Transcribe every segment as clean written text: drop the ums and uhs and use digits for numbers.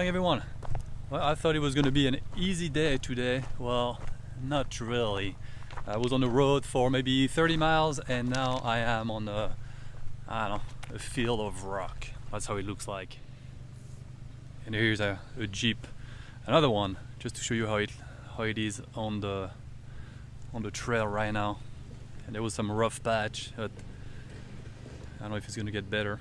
everyone. Well, I thought it was going to be an easy day today. Well, not really. I was on the road for maybe 30 miles and now I am on a field of rock. That's how it looks like. And here's a Jeep, another one, just to show you how it is on the trail right now. And there was some rough patch, but I don't know if it's going to get better.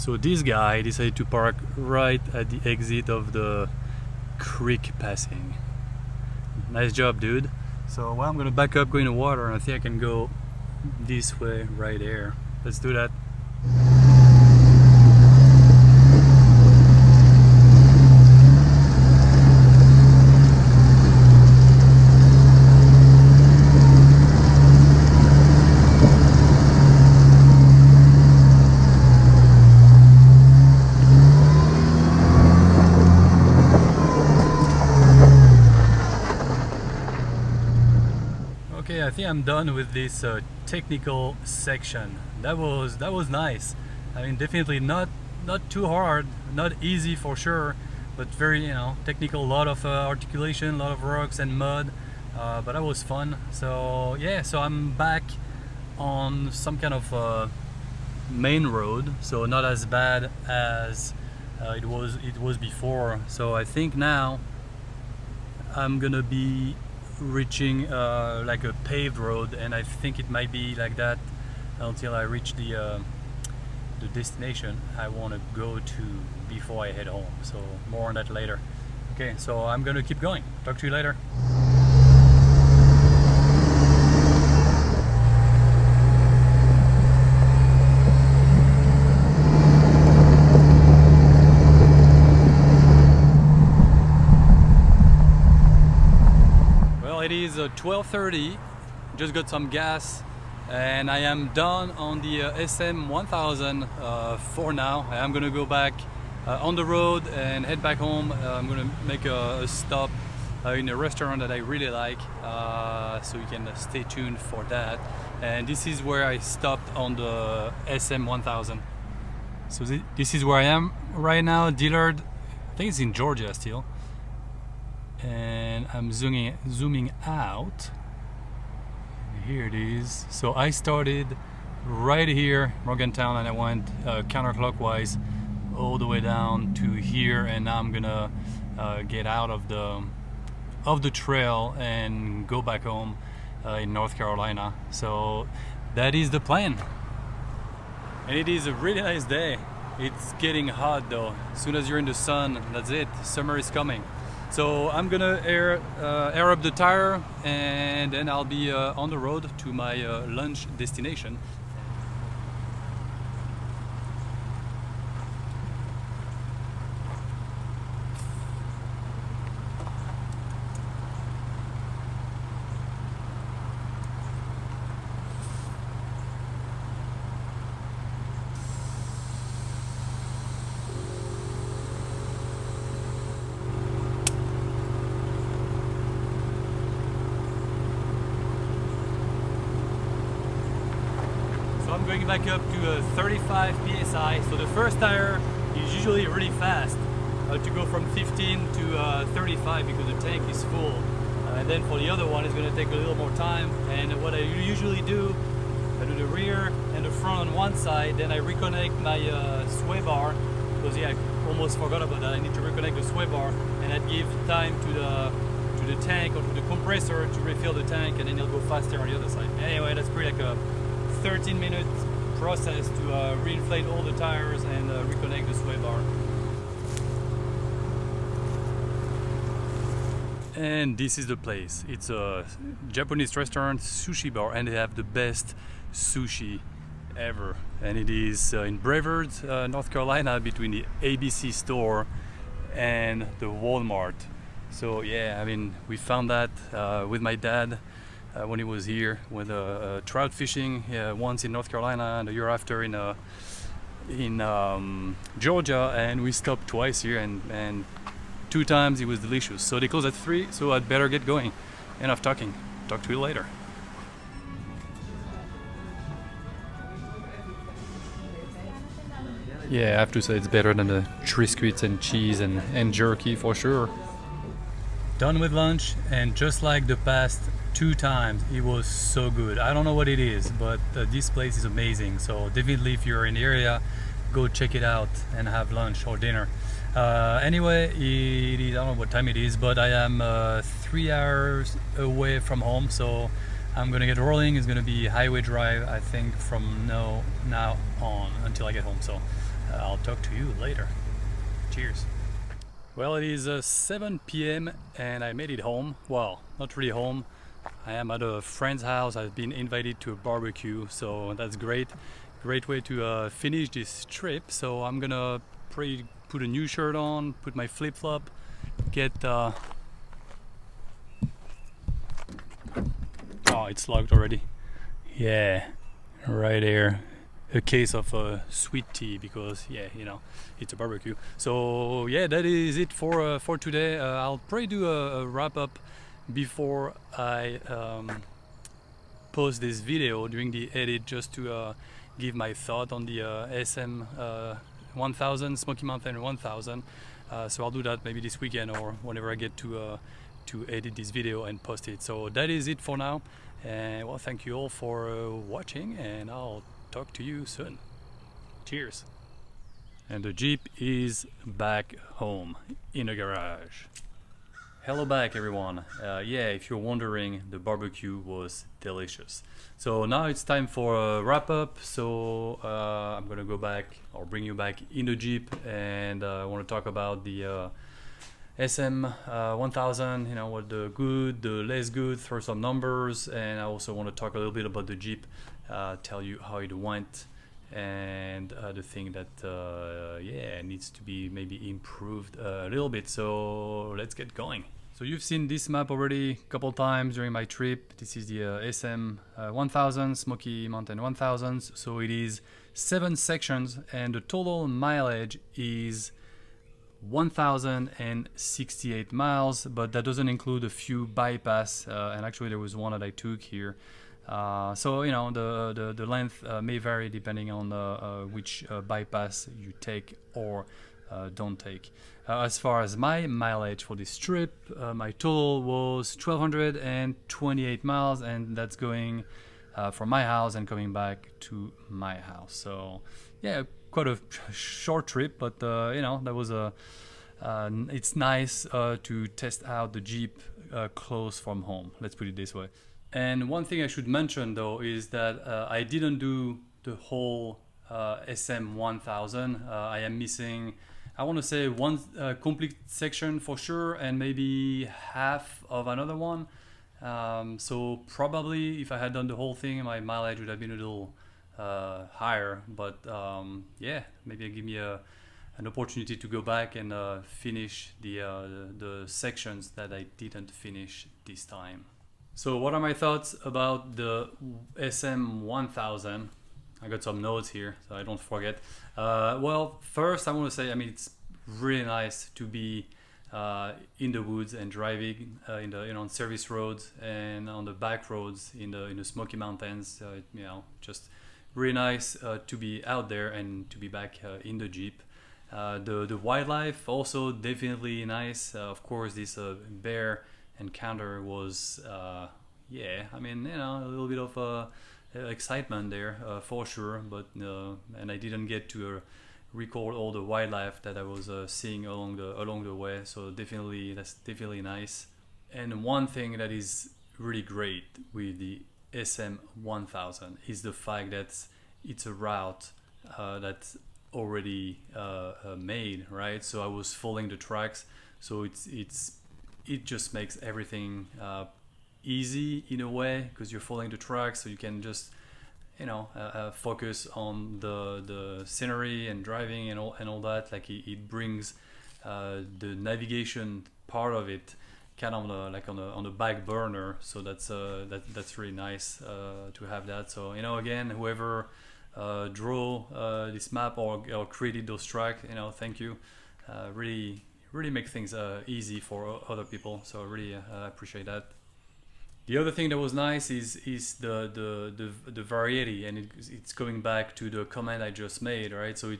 So this guy decided to park right at the exit of the creek passing. Nice job, dude. So well, I'm gonna back up, go in the water, and I think I can go this way right there. Let's do that. Okay, I think I'm done with this technical section. That was nice. I mean, definitely not too hard, not easy for sure, but very, you know, technical. A lot of articulation, a lot of rocks and mud, but that was fun. So yeah, so I'm back on some kind of main road, so not as bad as it was before. So I think now I'm gonna be reaching like a paved road, and I think it might be like that until I reach the destination I want to go to before I head home. So more on that later. Okay, so I'm gonna keep going. Talk to you later. It is 12:30, just got some gas, and I am done on the SM1000 for now. I am gonna go back on the road and head back home. I'm gonna make a stop in a restaurant that I really like, so you can stay tuned for that. And this is where I stopped on the SM1000. So this is where I am right now, Dillard. I think it's in Georgia still. And I'm zooming out. Here it is. So I started right here, Morgantown, and I went counterclockwise all the way down to here, and now I'm gonna get out of the trail and go back home in North Carolina. So that is the plan, and it is a really nice day. It's getting hot though. As soon as you're in the sun, that's it. Summer is coming. So I'm gonna air up the tire, and then I'll be on the road to my lunch destination. So I'm going back up to 35 psi. So the first tire is usually really fast to go from 15 to 35 because the tank is full. And then for the other one, it's going to take a little more time. And what I usually do, I do the rear and the front on one side, then I reconnect my sway bar, because yeah, I almost forgot about that. I need to reconnect the sway bar, and that gives time to the tank or to the compressor to refill the tank, and then it'll go faster on the other side. Anyway, that's pretty like a 13-minute process to reinflate all the tires and reconnect the sway bar. And this is the place. It's a Japanese restaurant, sushi bar, and they have the best sushi ever. And it is in Brevard, North Carolina, between the ABC store and the Walmart. So yeah, I mean, we found that with my dad when he was here with trout fishing once in North Carolina and the year after in Georgia, and we stopped twice here, and 2 times it was delicious. So they close at 3, so I'd better get going. Enough talking. Talk to you later. Yeah, I have to say it's better than the Triscuits and cheese and jerky for sure. Done with lunch, and just like the past 2 times, it was so good. I don't know what it is, but this place is amazing. So definitely, if you're in the area, go check it out and have lunch or dinner. Anyway, it is, I don't know what time it is, but I am 3 hours away from home, so I'm gonna get rolling. It's gonna be highway drive, I think, from now on until I get home. So I'll talk to you later. Cheers. Well, it is 7 p.m. and I made it home. Well, not really home. I am at a friend's house. I've been invited to a barbecue, so that's great. Great way to finish this trip. So I'm gonna put a new shirt on, put my flip-flop, get oh, it's locked already. Yeah, right there. A case of sweet tea, because yeah, you know, it's a barbecue. So yeah, that is it for today. I'll probably do a wrap up before I post this video during the edit, just to give my thought on the SM1000 Smoky Mountain 1000. So I'll do that maybe this weekend or whenever I get to edit this video and post it. So that is it for now, and well, thank you all for watching, and I'll talk to you soon. Cheers. And the Jeep is back home in the garage. Hello back, everyone. Yeah, if you're wondering, the barbecue was delicious. So now it's time for a wrap up. So I'm gonna go back, or bring you back in the Jeep, and I want to talk about the SM1000, you know, what the good, the less good, throw some numbers, and I also want to talk a little bit about the Jeep, tell you how it went, and the thing that yeah, needs to be maybe improved a little bit. So let's get going. So you've seen this map already a couple times during my trip. This is the SM1000 Smoky Mountain 1000. So it is 7 sections, and the total mileage is 1068 miles, but that doesn't include a few bypass, and actually there was one that I took here. So you know, the length may vary depending on which bypass you take or don't take. As far as my mileage for this trip, my total was 1228 miles, and that's going from my house and coming back to my house. So yeah, quite a short trip, but you know, that was a it's nice to test out the Jeep close from home, let's put it this way. And one thing I should mention though is that I didn't do the whole SM1000. I am missing, I want to say, one complete section for sure, and maybe half of another one. So probably if I had done the whole thing, my mileage would have been a little higher, but yeah, maybe give me an opportunity to go back and finish the sections that I didn't finish this time. So what are my thoughts about the SM1000? I got some notes here so I don't forget. Well, first I want to say, I mean, it's really nice to be in the woods and driving in the, you know, on service roads and on the back roads in the Smoky Mountains. You know, just really nice to be out there and to be back in the Jeep. The wildlife also definitely nice. Of course, this bear encounter was yeah, I mean, you know, a little bit of excitement there for sure, but and I didn't get to record all the wildlife that I was seeing along the way, so definitely that's definitely nice. And one thing that is really great with the SM1000 is the fact that it's a route that's already made, right? So I was following the tracks, so it just makes everything easy in a way, because you're following the tracks, so you can just, you know, focus on the scenery and driving and all that. Like it brings the navigation part of it kind of on the back burner, so that's really nice to have that. So, you know, again, whoever drew this map or created those tracks, you know, thank you. Really make things easy for other people, so I really appreciate that. The other thing that was nice is the variety, and it's going back to the comment I just made, right? So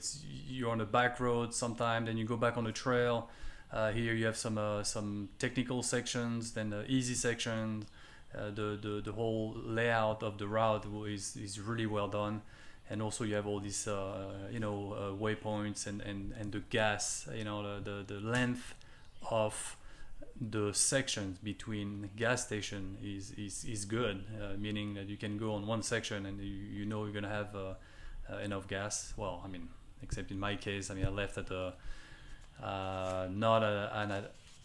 you're on a back road sometime, then you go back on the trail. Here you have some technical sections, then the easy sections. The whole layout of the route is really well done, and also you have all these you know, waypoints and the gas, you know, the length of the sections between gas station is good, meaning that you can go on one section and you know you're gonna have enough gas. Well, I mean, except in my case, I mean, I left at a not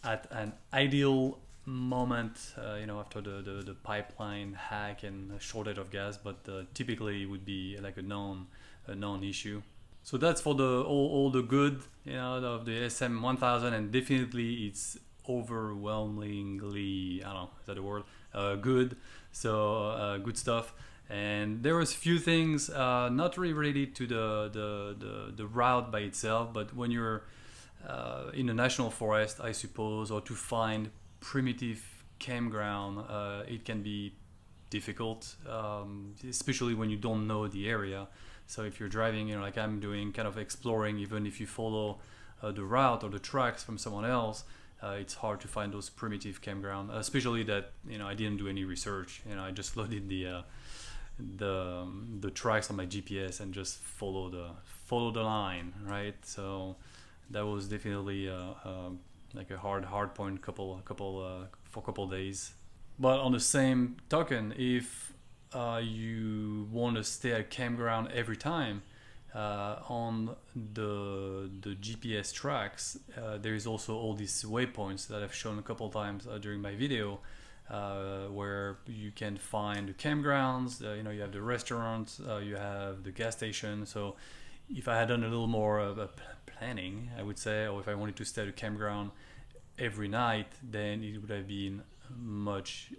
at an ideal moment, after the pipeline hack and a shortage of gas, but typically it would be like a known issue. So that's for the all the good, of the SM1000, and definitely it's overwhelmingly, I don't know, is that a word? Good. So good stuff. And there was few things not really related to the route by itself, but when you're in a national forest, I suppose, or to find primitive campground, it can be difficult, especially when you don't know the area. So if you're driving, like I'm doing, kind of exploring, even if you follow the route or the tracks from someone else, it's hard to find those primitive campground, especially that I didn't do any research. I just loaded the tracks on my GPS and just follow the line, right? So that was definitely like a hard point for a couple days. But on the same token, if you want to stay at campground every time, on the GPS tracks, there is also all these waypoints that I've shown a couple times during my video, where you can find the campgrounds. You have the restaurants, you have the gas station. So if I had done a little more planning, I would say, or if I wanted to stay at a campground every night, then it would have been much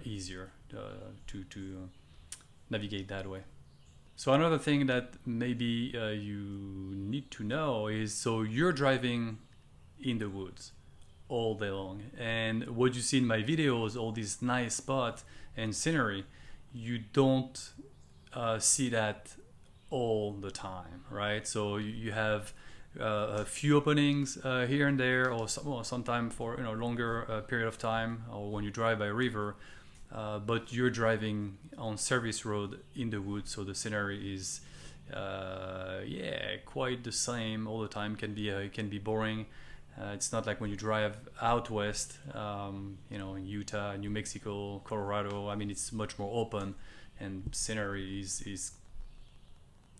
easier to navigate that way. So another thing that maybe you need to know is, so you're driving in the woods all day long, and what you see in my videos, all these nice spots and scenery, you don't see that all the time, right? So you have a few openings here and there, or sometime for longer period of time, or when you drive by a river. But you're driving on service road in the woods, so the scenery is quite the same all the time. It can be boring. It's not like when you drive out west, in Utah, New Mexico, Colorado. I mean, it's much more open, and scenery is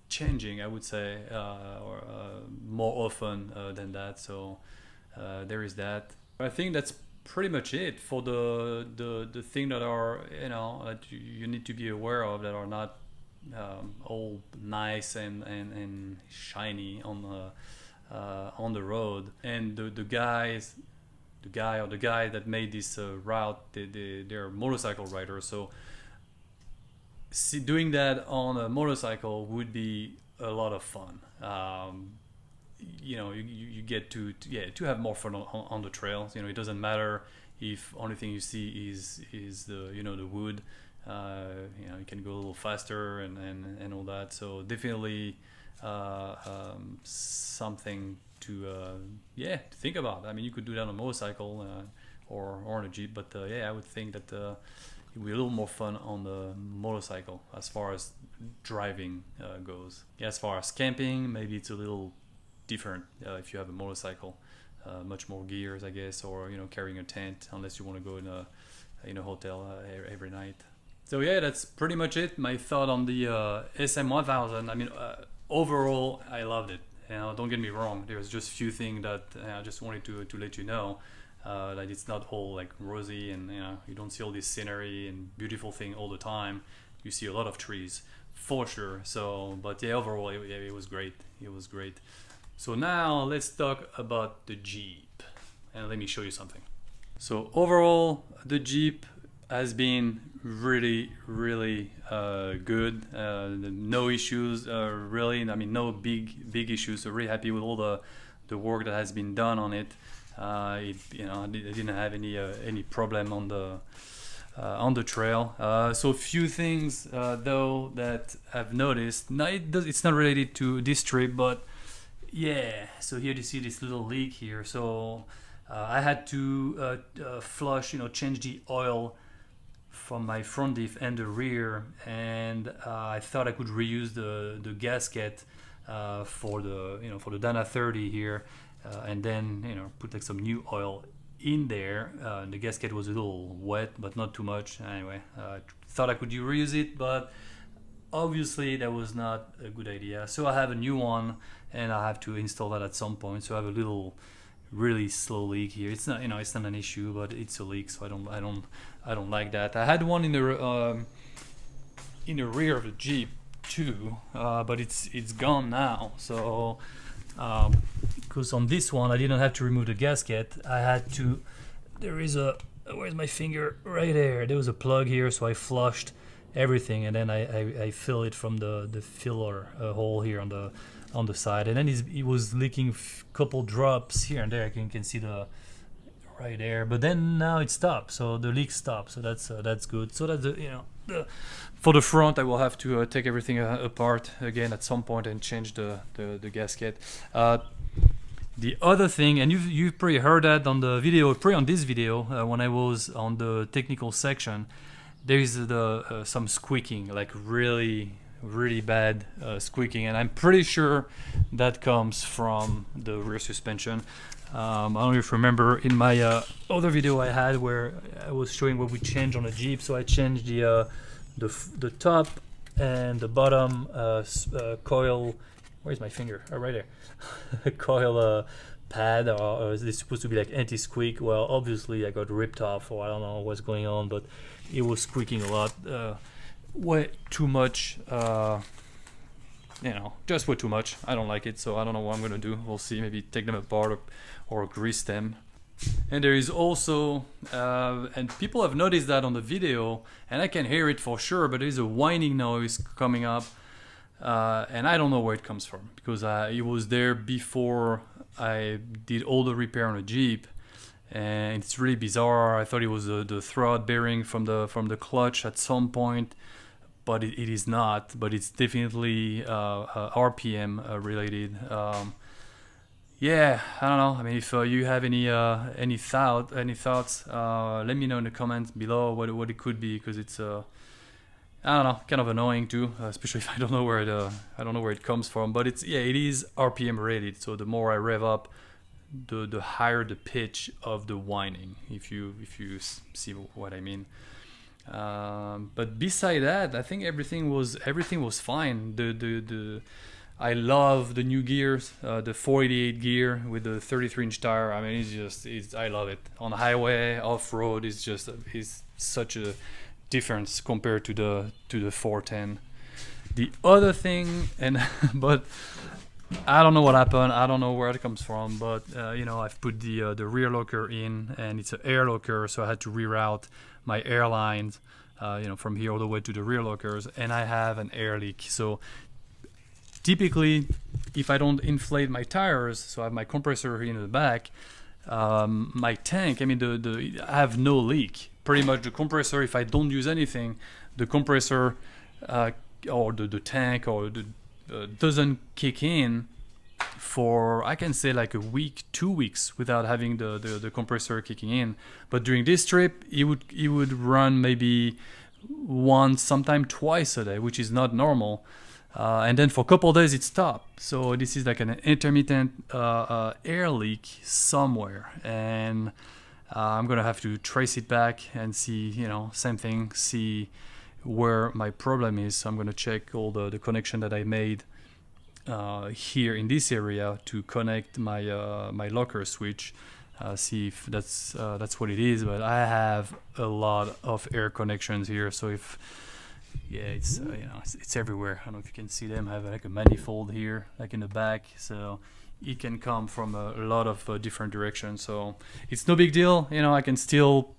changing, I would say, or more often than that. So there is that. I think that's pretty much it for the thing that are that you need to be aware of, that are not all nice and shiny on the road. And the guy that made this route, they're motorcycle riders, so doing that on a motorcycle would be a lot of fun. You get to have more fun on the trails. It doesn't matter if only thing you see is the the wood. You can go a little faster and all that. So definitely something to think about. I mean, you could do that on a motorcycle or on a Jeep, but I would think that it would be a little more fun on the motorcycle as far as driving goes. As far as camping, maybe it's a little different if you have a motorcycle, much more gears, I guess, or carrying a tent, unless you want to go in a hotel every night. So that's pretty much it. My thought on the SM1000. I mean, overall, I loved it. Don't get me wrong. There's just few things that I just wanted to let you know. That it's not all like rosy, and you don't see all this scenery and beautiful thing all the time. You see a lot of trees for sure. So, but overall, it was great. It was great. So now let's talk about the Jeep, and let me show you something. So overall, the Jeep has been really good. No issues really. I mean, no big issues. So really happy with all the work that has been done on it. I didn't have any problem on the trail. So a few things though that I've noticed. Now it's not related to this trip, but so here you see this little leak here. So I had to flush, change the oil from my front diff and the rear, and I thought I could reuse the gasket for the Dana 30 here, and then put like some new oil in there. The gasket was a little wet, but not too much. Anyway, thought I could reuse it, but obviously that was not a good idea. So I have a new one and I have to install that at some point. So I have a little really slow leak here. It's not, it's not an issue, but it's a leak, so I don't like that. I had one in the rear of the Jeep too, but it's gone now. So because on this one I didn't have to remove the gasket. I had to. There is a, where's my finger? Right there. There was a plug here, so I flushed everything, and then I fill it from the filler hole here on the side, and then it was leaking couple drops here and there. You can see the right there, but then now it stopped, so the leak stopped, so that's good. So that's for the front I will have to take everything apart again at some point and change the gasket. The other thing, and you've probably heard that on the video, probably on this video, when I was on the technical section, there is some squeaking, like really bad squeaking, and I'm pretty sure that comes from the rear suspension. I don't know if you remember in my other video I had where I was showing what we changed on the Jeep. So I changed the top and the bottom coil. Where's my finger? Oh, right there. Coil pad, or is this supposed to be like anti-squeak? Well, obviously I got ripped off, or I don't know what's going on, but it was squeaking a lot, way too much. Just way too much. I don't like it, so I don't know what I'm gonna do. We'll see. Maybe take them apart or grease them. And there is also, and people have noticed that on the video, and I can hear it for sure, but there is a whining noise coming up. And I don't know where it comes from, because it was there before I did all the repair on the Jeep, and it's really bizarre. I thought it was the throwout bearing from the clutch at some point, but it is not. But it's definitely RPM related. Yeah, I don't know. I mean, if you have any thoughts, let me know in the comments below what it could be, because it's I don't know, kind of annoying too, especially if I don't know where it comes from. But it is RPM rated, so the more I rev up, the higher the pitch of the whining, if you see what I mean. But beside that, I think everything was fine. I love the new gears, the 488 gear with the 33-inch tire. I mean, I love it. On the highway, off-road, it's such a difference compared to the 410. The other thing, but I don't know what happened. I don't know where it comes from, but I've put the rear locker in, and it's an air locker, so I had to reroute my air lines, from here all the way to the rear lockers, and I have an air leak. So typically, if I don't inflate my tires, so I have my compressor here in the back, my tank, I mean I have no leak. Pretty much the compressor, if I don't use anything, the compressor or the tank doesn't kick in for, I can say, like a week, 2 weeks without having the compressor kicking in. But during this trip, it would run maybe once, sometime twice a day, which is not normal. And then for a couple of days it stopped. So this is like an intermittent air leak somewhere, and I'm gonna have to trace it back and see, same thing, see where my problem is. So I'm gonna check all the connection that I made here in this area to connect my locker switch, see if that's what it is. But I have a lot of air connections here, so it's everywhere. I don't know if you can see them. I have like a manifold here, like in the back, so it can come from a lot of different directions. So it's no big deal. I can still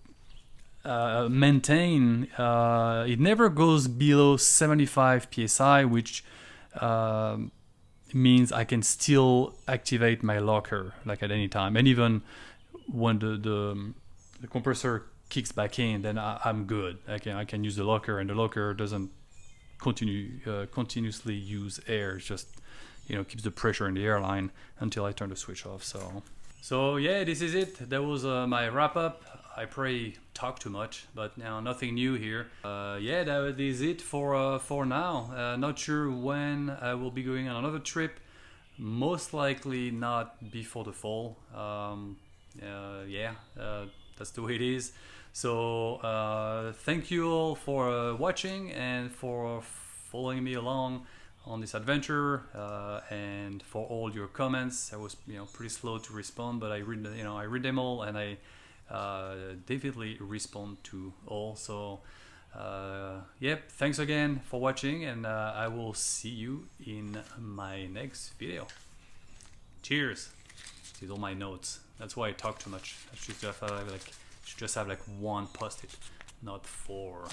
maintain. It never goes below 75 psi, which means I can still activate my locker like at any time, and even when the compressor kicks back in, then I'm good. I can use the locker, and the locker doesn't continuously use air. It just keeps the pressure in the airline until I turn the switch off. So yeah, this is it. That was my wrap up. I probably talked too much, but now nothing new here. Yeah, that is it for now. Not sure when I will be going on another trip. Most likely not before the fall. That's the way it is. So thank you all for watching and for following me along on this adventure, and for all your comments. I was pretty slow to respond, but I read them all, and I definitely respond to all. So yep, thanks again for watching, and I will see you in my next video. Cheers. These are all my notes. That's why I talk too much. I should just have like one post-it, not 4.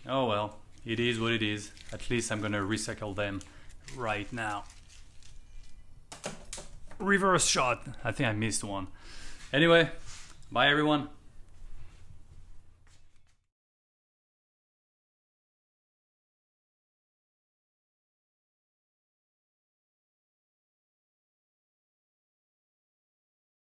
Oh well, it is what it is. At least I'm gonna recycle them right now. Reverse shot. I think I missed one. Anyway, bye everyone.